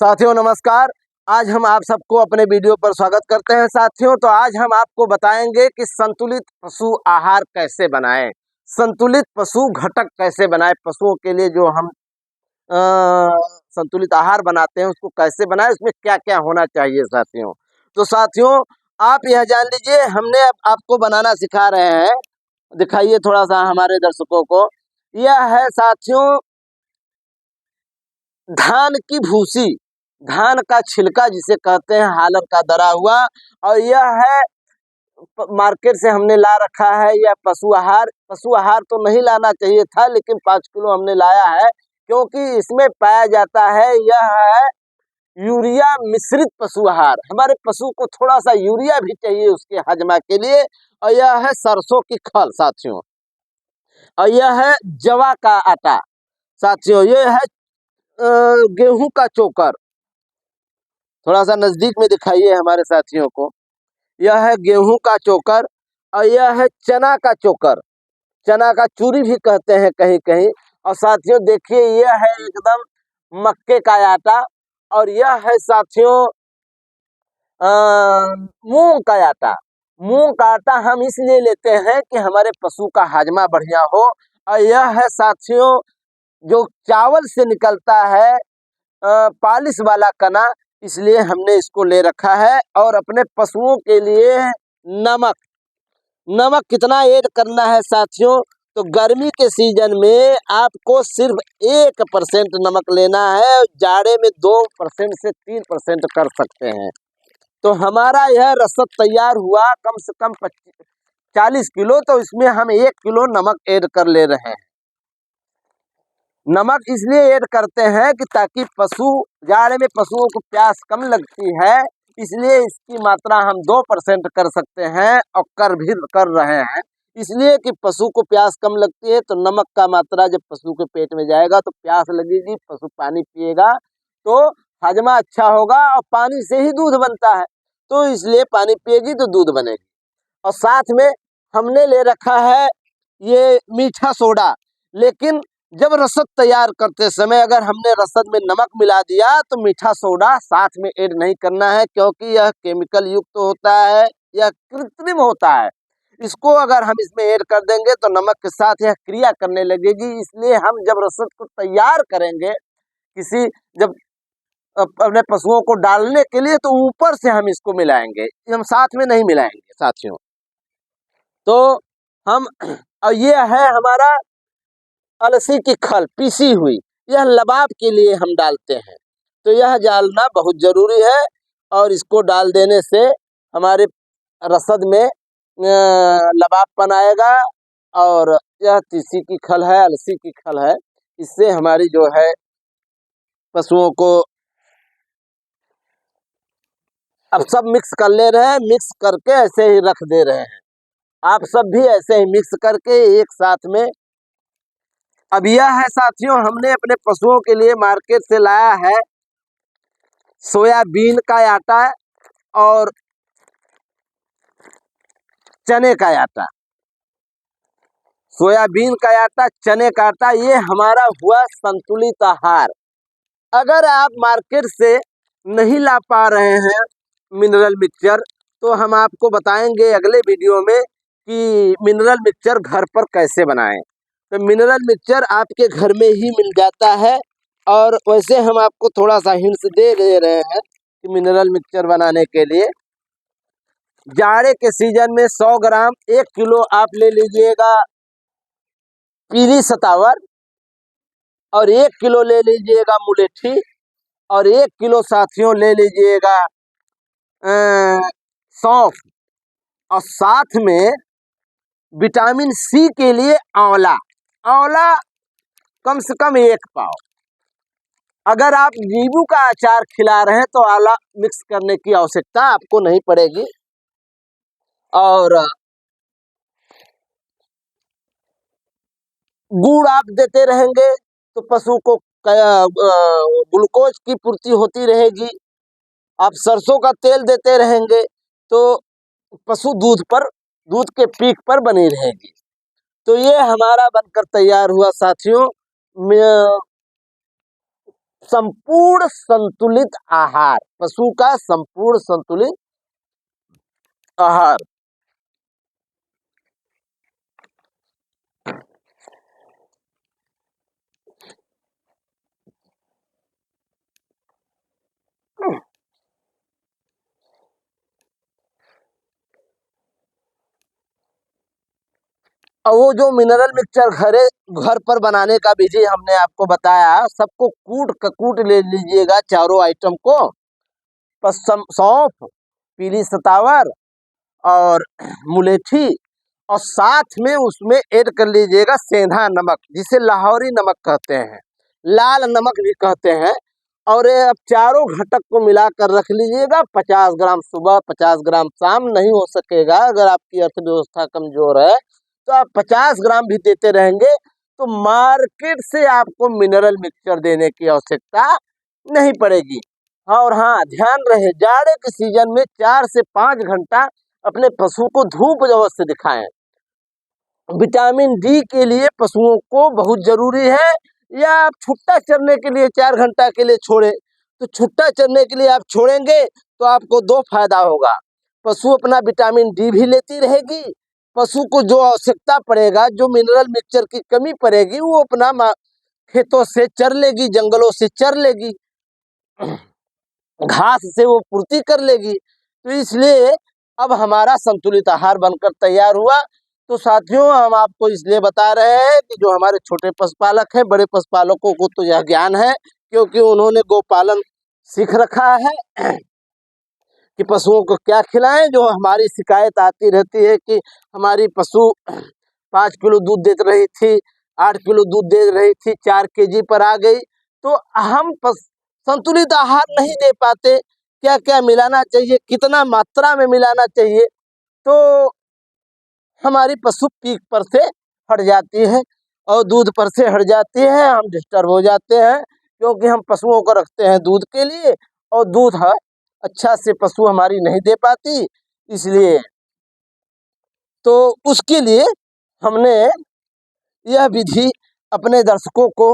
साथियों नमस्कार। आज हम आप सबको अपने वीडियो पर स्वागत करते हैं। साथियों तो आज हम आपको बताएंगे कि संतुलित पशु आहार कैसे बनाएं, संतुलित पशु घटक कैसे बनाएं। पशुओं के लिए जो हम संतुलित आहार बनाते हैं उसको कैसे बनाएं, उसमें क्या क्या होना चाहिए। साथियों आप यह जान लीजिए, हमने अब आपको बनाना सिखा रहे हैं। दिखाइए थोड़ा सा हमारे दर्शकों को। यह है साथियों धान की भूसी, धान का छिलका जिसे कहते हैं, हालत का दरा हुआ। और यह है मार्केट से हमने ला रखा है यह पशु आहार। पशु आहार तो नहीं लाना चाहिए था, लेकिन 5 किलो हमने लाया है क्योंकि इसमें पाया जाता है यह है यूरिया मिश्रित पशु आहार। हमारे पशु को थोड़ा सा यूरिया भी चाहिए उसके हजमा के लिए। और यह है सरसों की खल साथियों, और यह है जवा का आटा साथियों, यह है गेहूं का चोकर। थोड़ा सा नजदीक में दिखाइए हमारे साथियों को। यह है गेहूं का चोकर और यह है चना का चोकर, चना का चूरी भी कहते हैं कहीं कहीं। और साथियों देखिए यह है एकदम मक्के का आटा। और यह है साथियों मूंग का आटा। मूंग का आटा हम इसलिए लेते हैं कि हमारे पशु का हाजमा बढ़िया हो। और यह है साथियों जो चावल से निकलता है पालिश वाला कना, इसलिए हमने इसको ले रखा है। और अपने पशुओं के लिए नमक, नमक कितना ऐड करना है साथियों, तो गर्मी के सीजन में आपको सिर्फ 1% नमक लेना है, जाड़े में 2% से 3% कर सकते हैं। तो हमारा यह रसद तैयार हुआ कम से कम 40 किलो, तो इसमें हम 1 किलो नमक ऐड कर ले रहे हैं। नमक इसलिए ऐड करते हैं कि ताकि पशु, जाड़े में पशुओं को प्यास कम लगती है, इसलिए इसकी मात्रा हम 2% कर सकते हैं और कर रहे हैं। इसलिए कि पशु को प्यास कम लगती है, तो नमक का मात्रा जब पशु के पेट में जाएगा तो प्यास लगेगी, पशु पानी पिएगा तो हजमा अच्छा होगा। और पानी से ही दूध बनता है, तो इसलिए पानी पिएगी तो दूध बनेगी। और साथ में हमने ले रखा है ये मीठा सोडा। लेकिन जब रसद तैयार करते समय अगर हमने रसद में नमक मिला दिया तो मीठा सोडा साथ में ऐड नहीं करना है, क्योंकि यह केमिकल युक्त होता है, यह कृत्रिम होता है। इसको अगर हम इसमें ऐड कर देंगे तो नमक के साथ यह क्रिया करने लगेगी। इसलिए हम जब रसद को तैयार करेंगे जब अपने पशुओं को डालने के लिए, तो ऊपर से हम इसको मिलाएंगे, हम साथ में नहीं मिलाएंगे साथियों। तो हम और ये है हमारा अलसी की खल पीसी हुई, यह लबाब के लिए हम डालते हैं। तो यह डालना बहुत जरूरी है, और इसको डाल देने से हमारे रसद में लबाबपन आएगा। और यह तीसी की खल है, अलसी की खल है, इससे हमारी जो है पशुओं को अब सब मिक्स कर ले रहे हैं, मिक्स करके ऐसे ही रख दे रहे हैं। आप सब भी ऐसे ही मिक्स करके एक साथ में। अब यह है साथियों हमने अपने पशुओं के लिए मार्केट से लाया है सोयाबीन का आटा और चने का आटा। सोयाबीन का आटा, चने का आटा, ये हमारा हुआ संतुलित आहार। अगर आप मार्केट से नहीं ला पा रहे हैं मिनरल मिक्सचर, तो हम आपको बताएंगे अगले वीडियो में कि मिनरल मिक्सचर घर पर कैसे बनाएं। तो मिनरल मिक्सचर आपके घर में ही मिल जाता है। और वैसे हम आपको थोड़ा सा हिंट्स दे रहे हैं कि मिनरल मिक्सचर बनाने के लिए जाड़े के सीजन में 100 ग्राम 1 किलो आप ले लीजिएगा पीली सतावर, और 1 किलो ले लीजिएगा मुलेठी, और 1 किलो साथियों ले लीजिएगा सौंफ, और साथ में विटामिन सी के लिए आंवला, आंवला कम से कम 1 पाव। अगर आप नींबू का अचार खिला रहे हैं तो आंवला मिक्स करने की आवश्यकता आपको नहीं पड़ेगी। और गुड़ आप देते रहेंगे तो पशु को ग्लूकोज की पूर्ति होती रहेगी। आप सरसों का तेल देते रहेंगे तो पशु दूध के पीक पर बनी रहेगी। तो ये हमारा बनकर तैयार हुआ साथियों संपूर्ण संतुलित आहार, पशु का संपूर्ण संतुलित आहार। और वो जो मिनरल मिक्सचर घर पर बनाने का विधि हमने आपको बताया, सबको कूट ले लीजिएगा चारों आइटम को। सौंफ, पीली सतावर और मुलेठी, और साथ में उसमें ऐड कर लीजिएगा सेंधा नमक, जिसे लाहौरी नमक कहते हैं, लाल नमक भी कहते हैं। और ये अब चारों घटक को मिलाकर रख लीजिएगा। 50 ग्राम सुबह, 50 ग्राम शाम। नहीं हो सकेगा, अगर आपकी अर्थव्यवस्था कमजोर है तो आप 50 ग्राम भी देते रहेंगे तो मार्केट से आपको मिनरल मिक्सचर देने की आवश्यकता नहीं पड़ेगी। और हाँ, ध्यान रहे, जाड़े के सीजन में 4 से 5 घंटा अपने पशु को धूप अवश्य दिखाएं। विटामिन डी के लिए पशुओं को बहुत जरूरी है। या आप छुट्टा चरने के लिए 4 घंटा के लिए छोड़े, तो छुट्टा चरने के लिए आप छोड़ेंगे तो आपको 2 फायदा होगा। पशु अपना विटामिन डी भी लेती रहेगी, पशु को जो आवश्यकता पड़ेगा, जो मिनरल मिक्सचर की कमी पड़ेगी, वो अपना खेतों से चर लेगी, जंगलों से चर लेगी, घास से वो पूर्ति कर लेगी। तो इसलिए अब हमारा संतुलित आहार बनकर तैयार हुआ। तो साथियों, हम आपको इसलिए बता रहे हैं कि जो हमारे छोटे पशुपालक हैं, बड़े पशुपालकों को तो यह ज्ञान है, क्योंकि उन्होंने गोपालन सीख रखा है कि पशुओं को क्या खिलाएं। जो हमारी शिकायत आती रहती है कि हमारी पशु 5 किलो दूध दे रही थी, 8 किलो दूध दे रही थी, 4 केजी पर आ गई, तो हम संतुलित आहार नहीं दे पाते। क्या क्या मिलाना चाहिए, कितना मात्रा में मिलाना चाहिए, तो हमारी पशु पीक पर से हट जाती है और दूध पर से हट जाती है। हम डिस्टर्ब हो जाते हैं, क्योंकि हम पशुओं को रखते हैं दूध के लिए, और दूध अच्छा से पशु हमारी नहीं दे पाती। इसलिए तो उसके लिए हमने यह विधि अपने दर्शकों को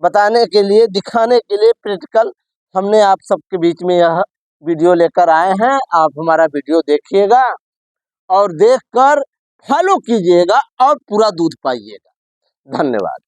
बताने के लिए, दिखाने के लिए प्रैक्टिकल हमने आप सबके बीच में यह वीडियो लेकर आए हैं। आप हमारा वीडियो देखिएगा और देखकर फॉलो कीजिएगा और पूरा दूध पाइएगा। धन्यवाद।